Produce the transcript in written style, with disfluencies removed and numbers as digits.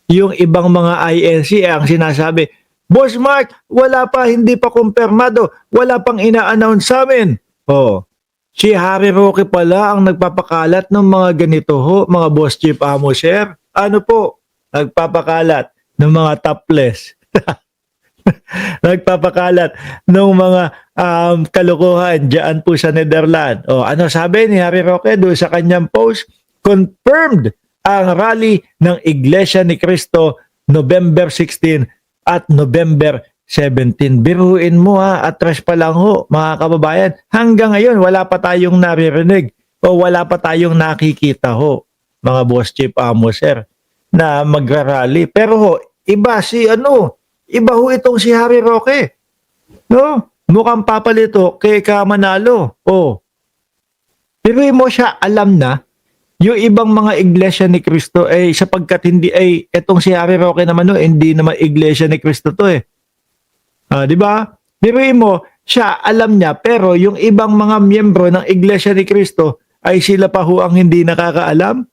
yung ibang mga INC ang sinasabi, Boss Mark, wala pa, hindi pa kumpirmado, wala pang ina-announce sa amin. Oh, si Harry Roque pala ang nagpapakalat ng mga ganito ho, mga Boss Chief Amo, sir. Ano po? Nagpapakalat ng mga topless. Nagpapakalat ng mga kalokohan dyan po sa Netherlands. O, ano sabi ni Harry Roque doon sa kanyang post? Confirmed ang rally ng Iglesia ni Cristo November 16 at November 17. Biruin mo ha, atras pa lang ho, mga kababayan. Hanggang ngayon, wala pa tayong naririnig o wala pa tayong nakikita ho, mga Boss Chief Amo, sir, na magrarally. Pero ho, iba ho itong si Harry Roque. No? Mukhang papalito kay Kamanalo. Oh. Pero mo siya alam na yung ibang mga iglesia ni Cristo ay sapagkat hindi ay etong si Harry Roque naman no, hindi naman iglesia ni Cristo to eh. Di ba? Pero mo siya alam niya pero yung ibang mga miyembro ng iglesia ni Cristo ay sila pa ho ang hindi nakakaalam.